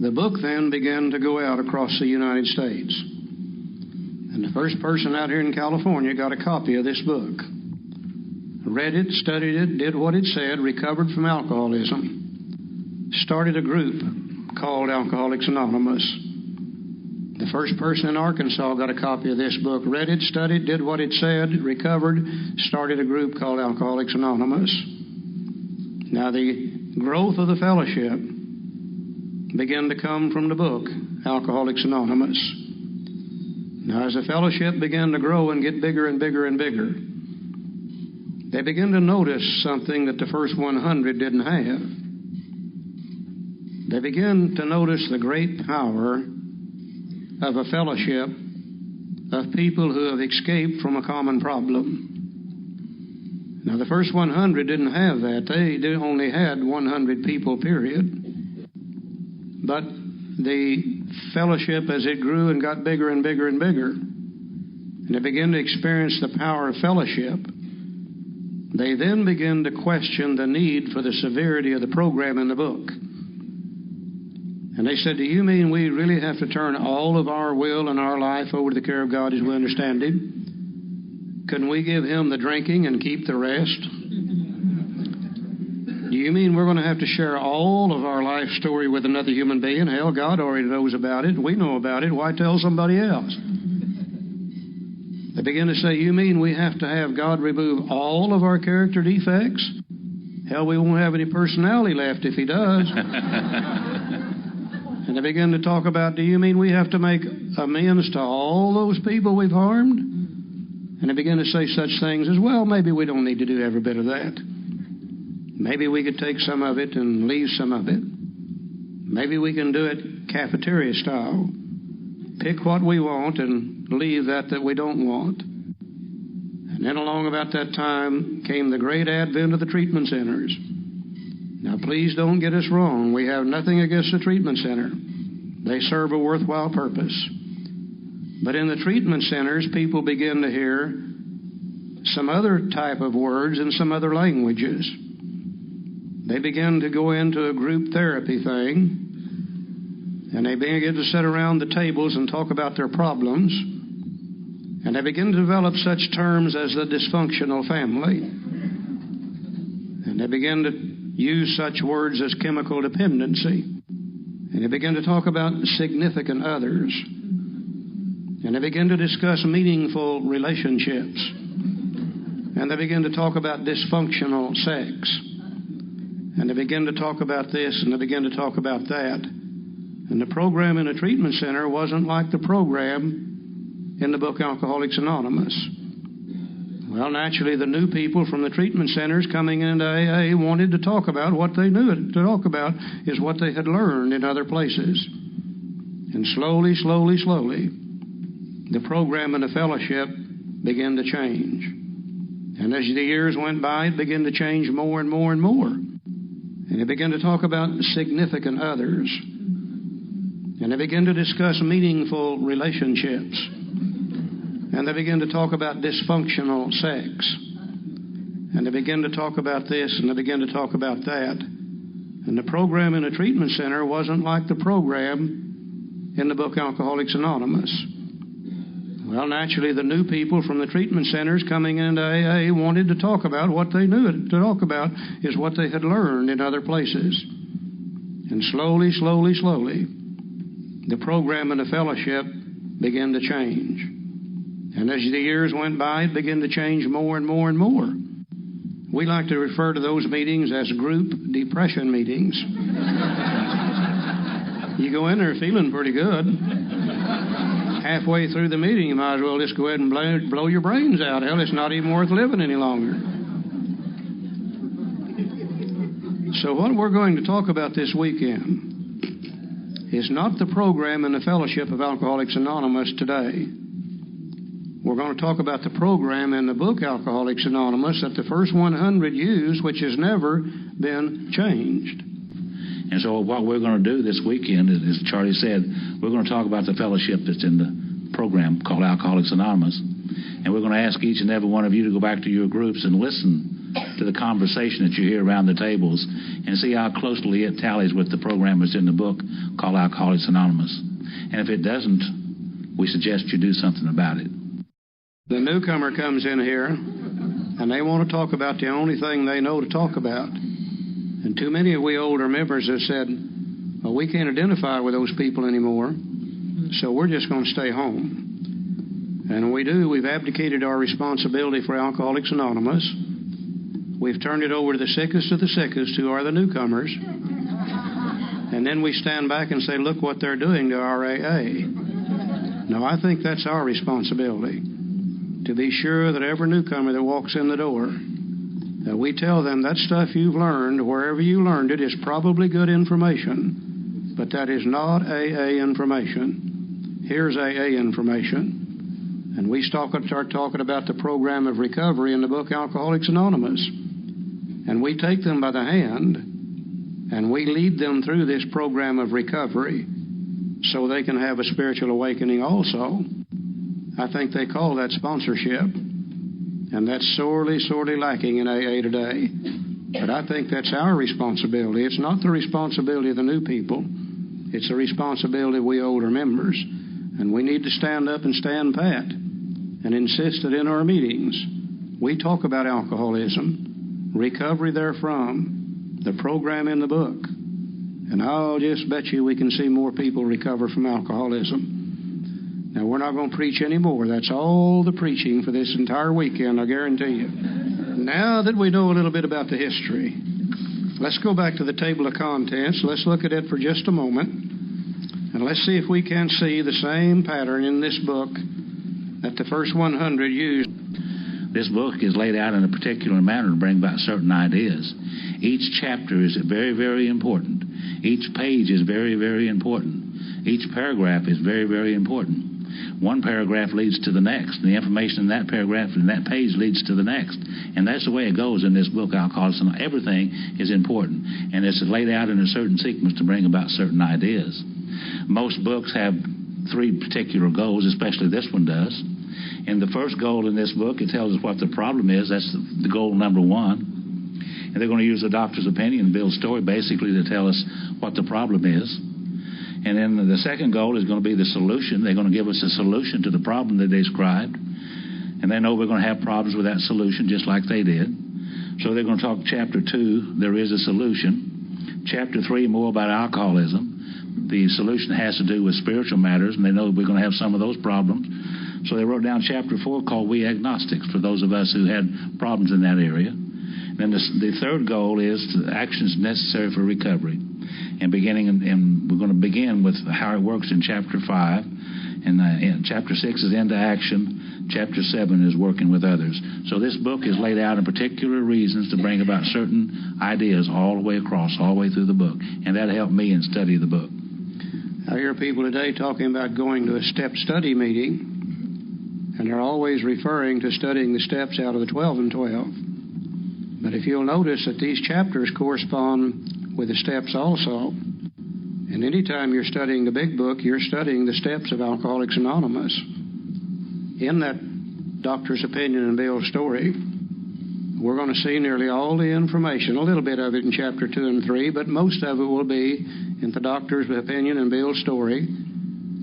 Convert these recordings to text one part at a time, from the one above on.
The book then began to go out across the United States. And the first person out here in California got a copy of this book. Read it, studied it, did what it said, recovered from alcoholism, started a group called Alcoholics Anonymous. The first person in Arkansas got a copy of this book, read it, studied, did what it said, recovered, started a group called Alcoholics Anonymous. Now the growth of the fellowship began to come from the book, Alcoholics Anonymous. Now as the fellowship began to grow and get bigger and bigger and bigger, they began to notice something that the first 100 didn't have. They began to notice the great power of a fellowship of people who have escaped from a common problem. Now, the first 100 didn't have that. They only had 100 people, period. But the fellowship, as it grew and got bigger and bigger and bigger, and they began to experience the power of fellowship, they then began to question the need for the severity of the program in the book. And they said, do you mean we really have to turn all of our will and our life over to the care of God as we understand Him? Couldn't we give Him the drinking and keep the rest? Do you mean we're going to have to share all of our life story with another human being? Hell, God already knows about it. We know about it. Why tell somebody else? They begin to say, you mean we have to have God remove all of our character defects? Hell, we won't have any personality left if He does. And they begin to talk about, do you mean we have to make amends to all those people we've harmed? And they begin to say such things as, well, maybe we don't need to do every bit of that. Maybe we could take some of it and leave some of it. Maybe we can do it cafeteria style. Pick what we want and leave that we don't want. And then along about that time came the great advent of the treatment centers. Now, please don't get us wrong. We have nothing against the treatment center. They serve a worthwhile purpose. But in the treatment centers, people begin to hear some other type of words and some other languages. They begin to go into a group therapy thing, and they begin to sit around the tables and talk about their problems. And they begin to develop such terms as the dysfunctional family. And they begin to use such words as chemical dependency. And they begin to talk about significant others. And they begin to discuss meaningful relationships. And they begin to talk about dysfunctional sex. And they begin to talk about this and they begin to talk about that. And the program in a treatment center wasn't like the program in the book Alcoholics Anonymous. Well, naturally, the new people from the treatment centers coming into AA wanted to talk about what they knew to talk about is what they had learned in other places. And slowly, the program and the fellowship began to change. And as the years went by, it began to change more and more and more. And they began to talk about significant others. And they began to discuss meaningful relationships. And they begin to talk about dysfunctional sex. And they begin to talk about this and they begin to talk about that. And the program in a treatment center wasn't like the program in the book Alcoholics Anonymous. Well, naturally, the new people from the treatment centers coming into AA wanted to talk about what they knew to talk about is what they had learned in other places. And slowly, the program and the fellowship began to change. And as the years went by, it began to change more and more and more. We like to refer to those meetings as group depression meetings. You go in there feeling pretty good. Halfway through the meeting, you might as well just go ahead and blow your brains out. Hell, it's not even worth living any longer. So what we're going to talk about this weekend is not the program and the fellowship of Alcoholics Anonymous today. We're going to talk about the program in the book Alcoholics Anonymous that the first 100 used, which has never been changed. And so what we're going to do this weekend, as Charlie said, we're going to talk about the fellowship that's in the program called Alcoholics Anonymous. And we're going to ask each and every one of you to go back to your groups and listen to the conversation that you hear around the tables and see how closely it tallies with the program that's in the book called Alcoholics Anonymous. And if it doesn't, we suggest you do something about it. The newcomer comes in here, and they want to talk about the only thing they know to talk about. And too many of we older members have said, well, we can't identify with those people anymore, so we're just going to stay home. And we've abdicated our responsibility for Alcoholics Anonymous. We've turned it over to the sickest of the sickest, who are the newcomers. And then we stand back and say, look what they're doing to our AA. No, I think that's our responsibility, to be sure that every newcomer that walks in the door, that we tell them that stuff you've learned, wherever you learned it, is probably good information, but that is not AA information. Here's AA information. And we start talking about the program of recovery in the book Alcoholics Anonymous. And we take them by the hand, and we lead them through this program of recovery so they can have a spiritual awakening also. I think they call that sponsorship. And that's sorely, sorely lacking in AA today. But I think that's our responsibility. It's not the responsibility of the new people. It's the responsibility of we older members. And we need to stand up and stand pat and insist that in our meetings we talk about alcoholism, recovery therefrom, the program in the book. And I'll just bet you we can see more people recover from alcoholism. Now, we're not going to preach anymore. That's all the preaching for this entire weekend, I guarantee you. Now that we know a little bit about the history, let's go back to the table of contents. Let's look at it for just a moment. And let's see if we can see the same pattern in this book that the first 100 used. This book is laid out in a particular manner to bring about certain ideas. Each chapter is very, very important. Each page is very, very important. Each paragraph is very, very important. One paragraph leads to the next, and the information in that paragraph and that page leads to the next. And that's the way it goes in this book, Alcoholism. Everything is important, and it's laid out in a certain sequence to bring about certain ideas. Most books have three particular goals, especially this one does. And the first goal in this book, it tells us what the problem is. That's the goal number one. And they're going to use the doctor's opinion and Bill's story basically to tell us what the problem is. And then the second goal is going to be the solution. They're going to give us a solution to the problem that they described. And they know we're going to have problems with that solution just like they did. So they're going to talk chapter 2, there is a solution. Chapter 3, more about alcoholism. The solution has to do with spiritual matters, and they know we're going to have some of those problems. So they wrote down chapter 4 called We Agnostics for those of us who had problems in that area. Then the third goal is actions necessary for recovery. And we're going to begin with how it works in chapter 5. And chapter 6 is into action. Chapter 7 is working with others. So this book is laid out in particular reasons to bring about certain ideas all the way across, all the way through the book. And that helped me in study the book. I hear people today talking about going to a step study meeting, and they're always referring to studying the steps out of the 12 and 12. But if you'll notice that these chapters correspond with the steps also, and anytime you're studying the big book, you're studying the steps of Alcoholics Anonymous. In that doctor's opinion and Bill's story, we're going to see nearly all the information, a little bit of it in chapter 2 and 3, but most of it will be in the doctor's opinion and Bill's story.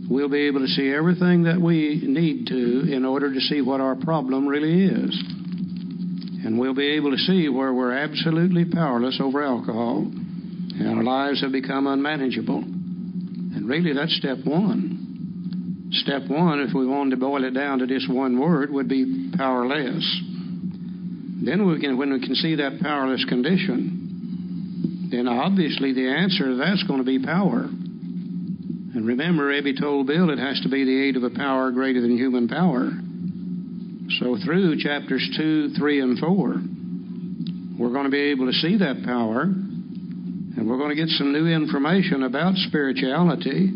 We'll be able to see everything that we need to in order to see what our problem really is. And we'll be able to see where we're absolutely powerless over alcohol and our lives have become unmanageable. And really, that's step one. Step one, if we wanted to boil it down to just one word, would be powerless. Then when we can see that powerless condition, then obviously the answer to that's going to be power. And remember, Ebby told Bill it has to be the aid of a power greater than human power. So through chapters 2, 3, and 4, we're going to be able to see that power, and we're going to get some new information about spirituality,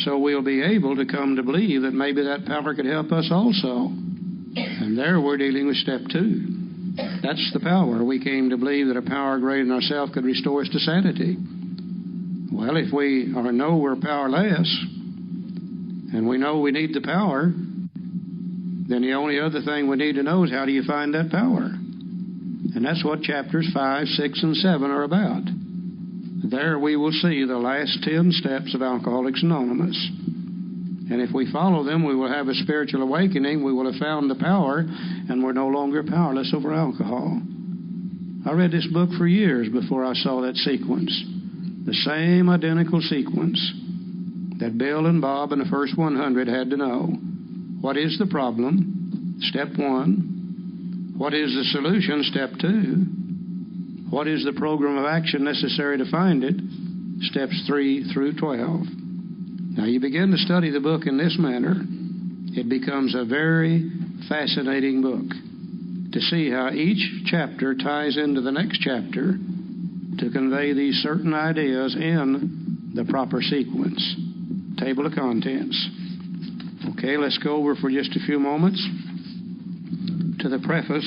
so we'll be able to come to believe that maybe that power could help us also. And there we're dealing with step 2. That's the power. We came to believe that a power greater than ourselves could restore us to sanity. Well, if we know we're powerless, and we know we need the power, then the only other thing we need to know is how do you find that power? And that's what chapters 5, 6, and 7 are about. There we will see the last 10 steps of Alcoholics Anonymous. And if we follow them, we will have a spiritual awakening. We will have found the power, and we're no longer powerless over alcohol. I read this book for years before I saw that sequence. The same identical sequence that Bill and Bob and the first 100 had to know. What is the problem? Step 1. What is the solution? Step 2. What is the program of action necessary to find it? Steps 3 through 12. Now you begin to study the book in this manner, it becomes a very fascinating book to see how each chapter ties into the next chapter to convey these certain ideas in the proper sequence. Table of contents. Okay, let's go over for just a few moments to the preface,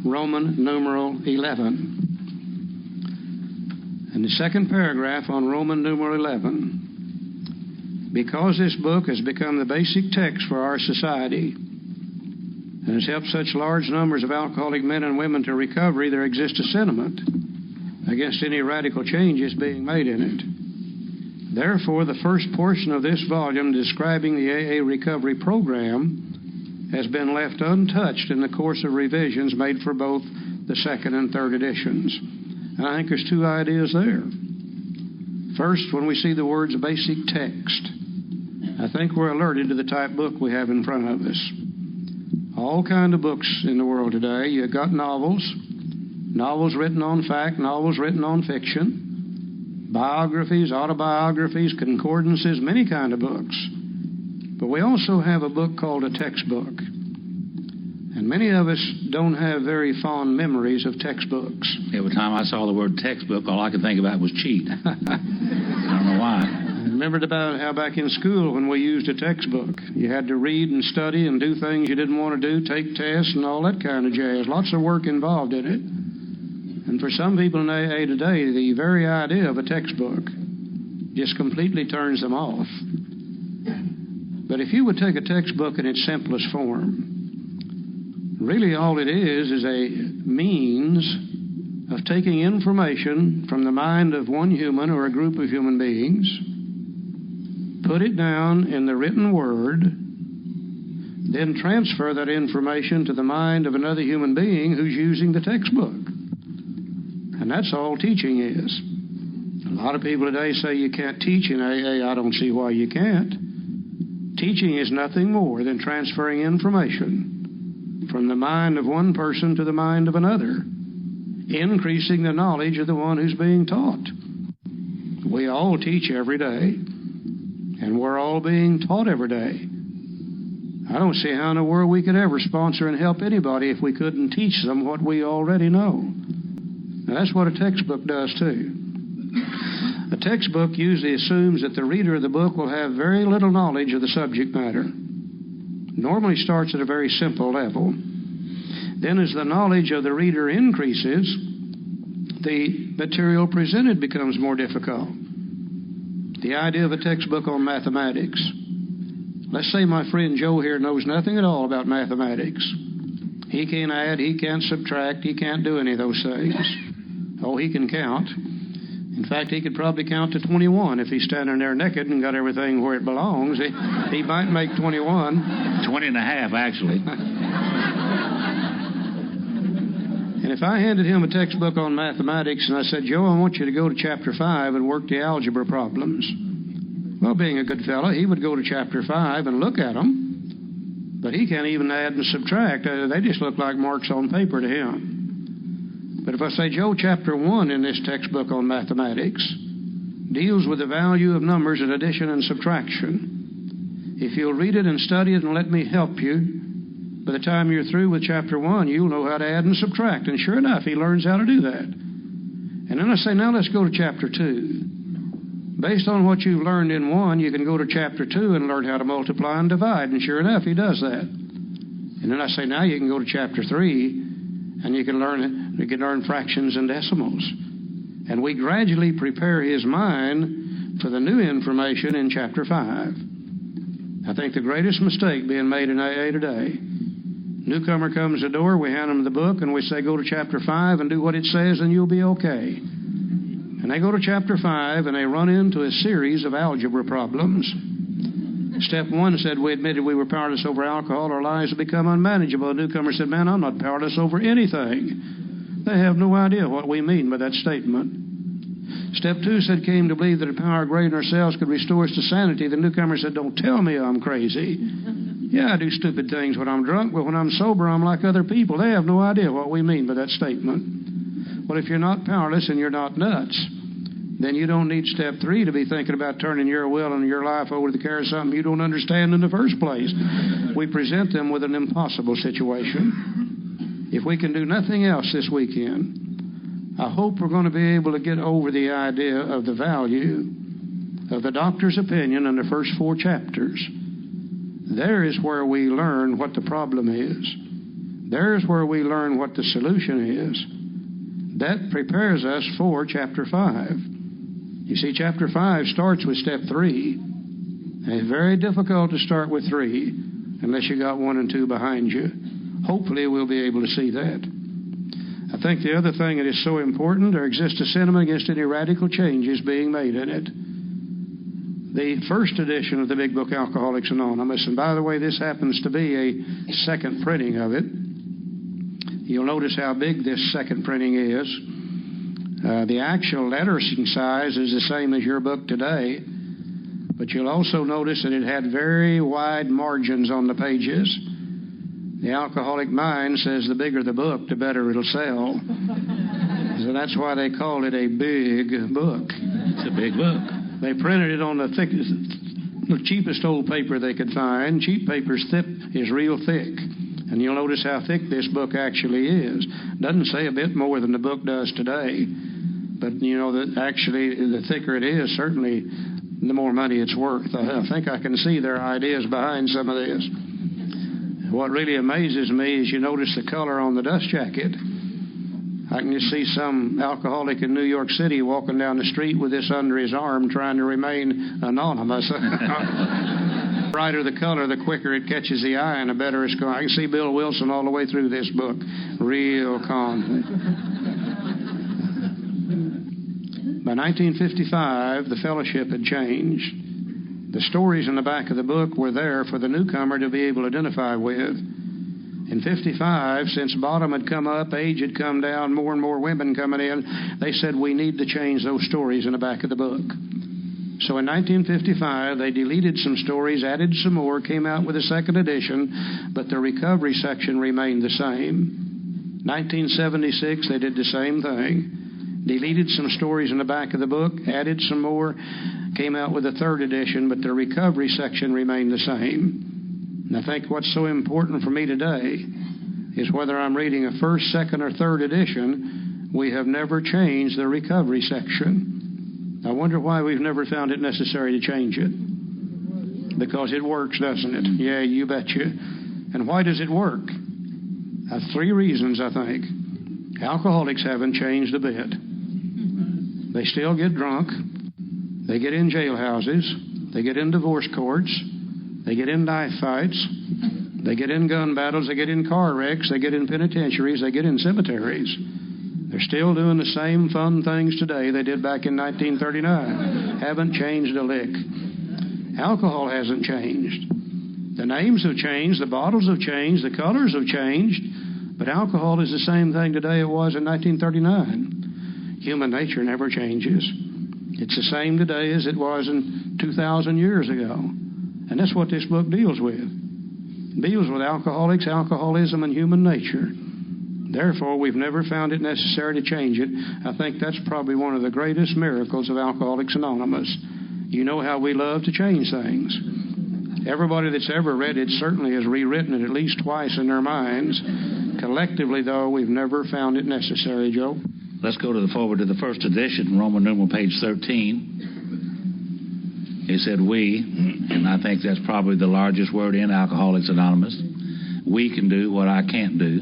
Roman numeral 11. And the second paragraph on Roman numeral 11. Because this book has become the basic text for our society and has helped such large numbers of alcoholic men and women to recovery, there exists a sentiment against any radical changes being made in it. Therefore, the first portion of this volume describing the AA recovery program has been left untouched in the course of revisions made for both the second and third editions. And I think there's two ideas there. First, when we see the words basic text, I think we're alerted to the type book we have in front of us. All kind of books in the world today. You've got novels written on fact, novels written on fiction, biographies, autobiographies, concordances, many kind of books. But we also have a book called a textbook. And many of us don't have very fond memories of textbooks. Every time I saw the word textbook, all I could think about was cheat. I don't know why. I remembered about how back in school when we used a textbook, you had to read and study and do things you didn't want to do, take tests and all that kind of jazz. Lots of work involved in it. And for some people in AA today, the very idea of a textbook just completely turns them off. But if you would take a textbook in its simplest form, really all it is a means of taking information from the mind of one human or a group of human beings, put it down in the written word, then transfer that information to the mind of another human being who's using the textbook. And that's all teaching is. A lot of people today say you can't teach in AA. I don't see why you can't. Teaching is nothing more than transferring information from the mind of one person to the mind of another, increasing the knowledge of the one who's being taught. We all teach every day, and we're all being taught every day. I don't see how in the world we could ever sponsor and help anybody if we couldn't teach them what we already know. Now, that's what a textbook does, too. A textbook usually assumes that the reader of the book will have very little knowledge of the subject matter. Normally starts at a very simple level. Then as the knowledge of the reader increases, the material presented becomes more difficult. The idea of a textbook on mathematics. Let's say my friend Joe here knows nothing at all about mathematics. He can't add, he can't subtract, he can't do any of those things. Oh, he can count. In fact, he could probably count to 21 if he's standing there naked and got everything where it belongs. He might make 21. 20 and a half, actually. And if I handed him a textbook on mathematics and I said, Joe, I want you to go to chapter 5 and work the algebra problems. Well, being a good fellow, he would go to chapter 5 and look at them. But he can't even add and subtract. They just look like marks on paper to him. But if I say, Joe, chapter 1 in this textbook on mathematics deals with the value of numbers and addition and subtraction. If you'll read it and study it and let me help you, by the time you're through with chapter 1, you'll know how to add and subtract. And sure enough, he learns how to do that. And then I say, now let's go to chapter 2. Based on what you've learned in 1, you can go to chapter 2 and learn how to multiply and divide. And sure enough, he does that. And then I say, now you can go to chapter 3, and you can learn fractions and decimals. And we gradually prepare his mind for the new information in chapter 5. I think the greatest mistake being made in AA today Newcomer comes to the door, we hand them the book, and we say, go to chapter 5 and do what it says, and you'll be okay. And they go to chapter 5, and they run into a series of algebra problems. Step 1 said, we admitted we were powerless over alcohol. Our lives have become unmanageable. The newcomer said, man, I'm not powerless over anything. They have no idea what we mean by that statement. Step 2 said, came to believe that a power greater than ourselves could restore us to sanity. The newcomer said, don't tell me I'm crazy. Yeah, I do stupid things when I'm drunk, but when I'm sober, I'm like other people. They have no idea what we mean by that statement. Well, if you're not powerless and you're not nuts, then you don't need step 3 to be thinking about turning your will and your life over to the care of something you don't understand in the first place. We present them with an impossible situation. If we can do nothing else this weekend, I hope we're going to be able to get over the idea of the value of the doctor's opinion in the first 4 chapters. There is where we learn what the problem is. There is where we learn what the solution is. That prepares us for chapter 5. You see, chapter 5 starts with step 3. And it's very difficult to start with 3 unless you got 1 and 2 behind you. Hopefully we'll be able to see that. I think the other thing that is so important, there exists a sentiment against any radical changes being made in it. The first edition of the big book, Alcoholics Anonymous, and by the way, this happens to be a second printing of it. You'll notice how big this second printing is. The actual lettering size is the same as your book today, but you'll also notice that it had very wide margins on the pages. The alcoholic mind says the bigger the book, the better it'll sell. So that's why they call it a big book. It's a big book. They printed it on the cheapest old paper they could find. Cheap paper's thick is real thick. And you'll notice how thick this book actually is. Doesn't say a bit more than the book does today. But, you know, that actually the thicker it is, certainly the more money it's worth. I think I can see their ideas behind some of this. What really amazes me is you notice the color on the dust jacket. I can just see some alcoholic in New York City walking down the street with this under his arm trying to remain anonymous. The brighter the color, the quicker it catches the eye and the better it's going. I can see Bill Wilson all the way through this book. Real calm. By 1955, the fellowship had changed. The stories in the back of the book were there for the newcomer to be able to identify with. In 55, since bottom had come up, age had come down, more and more women coming in, they said we need to change those stories in the back of the book. So in 1955, they deleted some stories, added some more, came out with a second edition, but the recovery section remained the same. 1976, they did the same thing. Deleted some stories in the back of the book, added some more, came out with a third edition, but the recovery section remained the same. And I think what's so important for me today is whether I'm reading a first, second, or third edition, we have never changed the recovery section. I wonder why we've never found it necessary to change it. Because it works, doesn't it? Yeah, you betcha. And why does it work? 3 reasons, I think. Alcoholics haven't changed a bit. They still get drunk. They get in jailhouses. They get in divorce courts. They get in knife fights. They get in gun battles. They get in car wrecks. They get in penitentiaries. They get in cemeteries. They're still doing the same fun things today they did back in 1939. Haven't changed a lick. Alcohol hasn't changed. The names have changed. The bottles have changed. The colors have changed. But alcohol is the same thing today it was in 1939. Human nature never changes. It's the same today as it was in 2,000 years ago. And that's what this book deals with. It deals with alcoholics, alcoholism, and human nature. Therefore, we've never found it necessary to change it. I think that's probably one of the greatest miracles of Alcoholics Anonymous. You know how we love to change things. Everybody that's ever read it certainly has rewritten it at least twice in their minds. Collectively, though, we've never found it necessary, Joe. Let's go to the forward to the first edition, Roman numeral page 13. He said we, and I think that's probably the largest word in Alcoholics Anonymous. We can do what I can't do.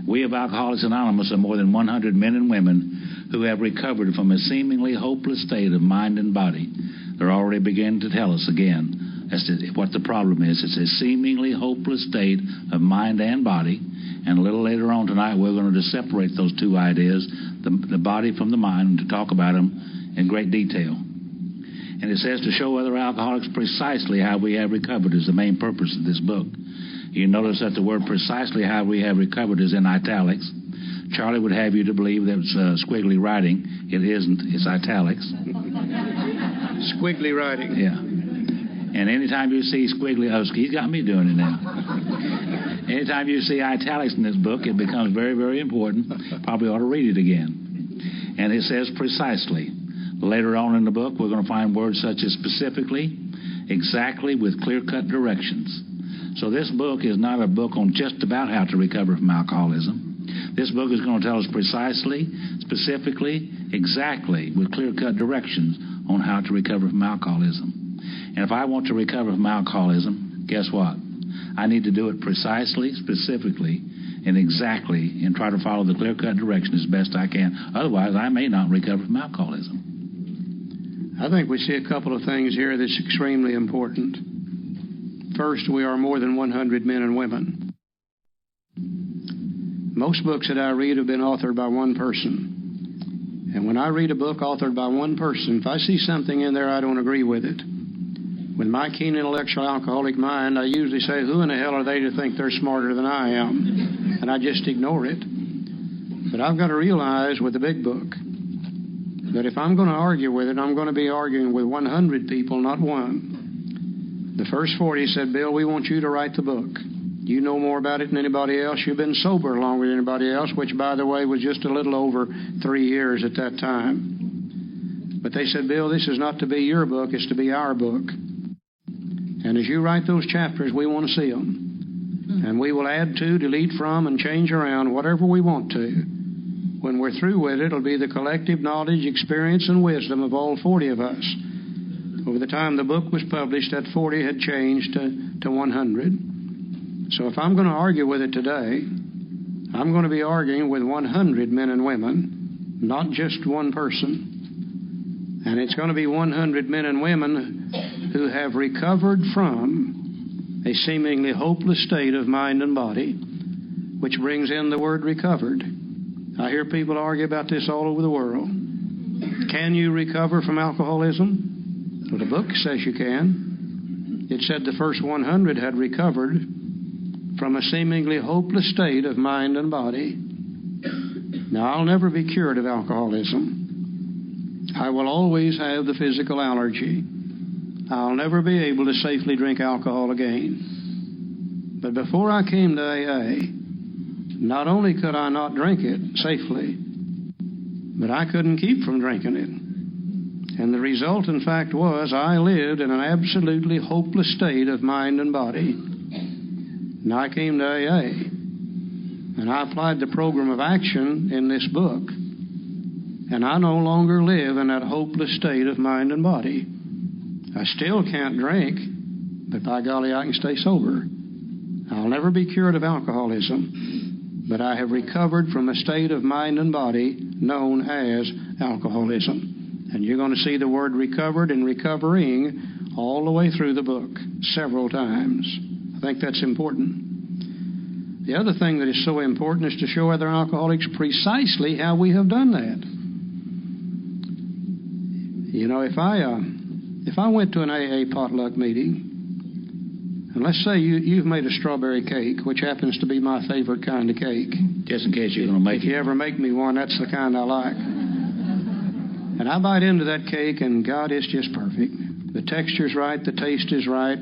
We of Alcoholics Anonymous are more than 100 men and women who have recovered from a seemingly hopeless state of mind and body. They're already beginning to tell us again That's what the problem is. It's a seemingly hopeless state of mind and body. And a little later on tonight, we're going to separate those two ideas, the body from the mind, and to talk about them in great detail. And it says to show other alcoholics precisely how we have recovered is the main purpose of this book. You notice that the word precisely how we have recovered is in italics. Charlie would have you to believe that it's squiggly writing. It isn't. It's italics. Squiggly writing. Yeah. And anytime you see squiggly, he's got me doing it now. Anytime you see italics in this book, it becomes very, very important. Probably ought to read it again. And it says precisely. Later on in the book, we're going to find words such as specifically, exactly, with clear-cut directions. So this book is not a book on just about how to recover from alcoholism. This book is going to tell us precisely, specifically, exactly, with clear-cut directions on how to recover from alcoholism. And if I want to recover from alcoholism, guess what? I need to do it precisely, specifically, and exactly, and try to follow the clear-cut direction as best I can. Otherwise, I may not recover from alcoholism. I think we see a couple of things here that's extremely important. First, we are more than 100 men and women. Most books that I read have been authored by one person. And when I read a book authored by one person, if I see something in there I don't agree with it, with my keen intellectual alcoholic mind, I usually say, who in the hell are they to think they're smarter than I am? And I just ignore it. But I've got to realize with the big book that if I'm going to argue with it, I'm going to be arguing with 100 people, not one. The first 40 said, Bill, we want you to write the book. You know more about it than anybody else. You've been sober longer than anybody else, which, by the way, was just a little over 3 years at that time. But they said, Bill, this is not to be your book, it's to be our book. And as you write those chapters, we want to see them. And we will add to, delete from, and change around whatever we want to. When we're through with it, it'll be the collective knowledge, experience, and wisdom of all 40 of us. Over the time the book was published, that 40 had changed to 100. So if I'm going to argue with it today, I'm going to be arguing with 100 men and women, not just one person. And it's going to be 100 men and women who have recovered from a seemingly hopeless state of mind and body, which brings in the word recovered. I hear people argue about this all over the world. Can you recover from alcoholism? Well, the book says you can. It said the first 100 had recovered from a seemingly hopeless state of mind and body. Now, I'll never be cured of alcoholism. I will always have the physical allergy. I'll never be able to safely drink alcohol again. But before I came to AA, not only could I not drink it safely, but I couldn't keep from drinking it. And the resultant fact was I lived in an absolutely hopeless state of mind and body. And I came to AA, and I applied the program of action in this book, and I no longer live in that hopeless state of mind and body. I still can't drink, but by golly, I can stay sober. I'll never be cured of alcoholism, but I have recovered from a state of mind and body known as alcoholism. And you're going to see the word recovered and recovering all the way through the book, several times. I think that's important. The other thing that is so important is to show other alcoholics precisely how we have done that. You know, if I went to an AA potluck meeting, and let's say you've made a strawberry cake, which happens to be my favorite kind of cake. Just in case you're going to make it. If you ever make me one, that's the kind I like. And I bite into that cake, and God, it's just perfect. The texture's right, the taste is right,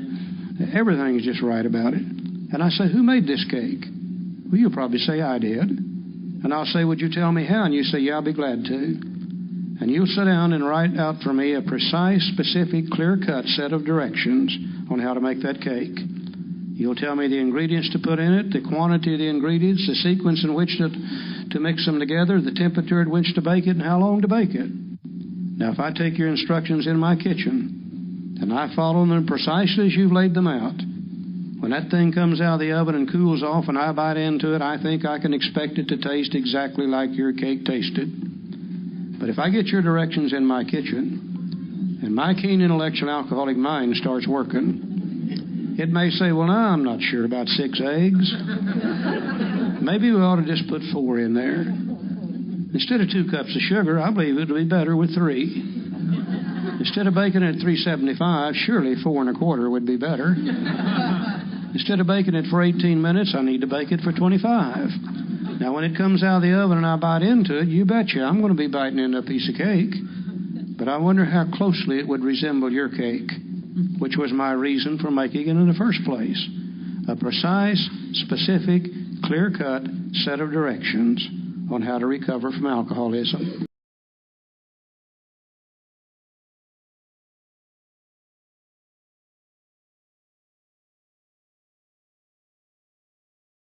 everything's just right about it. And I say, who made this cake? Well, you'll probably say, I did. And I'll say, would you tell me how? And you say, yeah, I'll be glad to. And you'll sit down and write out for me a precise, specific, clear-cut set of directions on how to make that cake. You'll tell me the ingredients to put in it, the quantity of the ingredients, the sequence in which to mix them together, the temperature at which to bake it, and how long to bake it. Now, if I take your instructions in my kitchen and I follow them precisely as you've laid them out, when that thing comes out of the oven and cools off and I bite into it, I think I can expect it to taste exactly like your cake tasted. But if I get your directions in my kitchen and my keen intellectual alcoholic mind starts working, It may say, well, I'm not sure about 6 eggs. Maybe we ought to just put 4 in there. Instead of 2 cups of sugar, I believe it would be better with 3. Instead of baking it at 375, surely 4 1/4 would be better. Instead of baking it for 18 minutes, I need to bake it for 25. Now, when it comes out of the oven and I bite into it, you betcha I'm going to be biting into a piece of cake. But I wonder how closely it would resemble your cake, which was my reason for making it in the first place. A precise, specific, clear-cut set of directions on how to recover from alcoholism.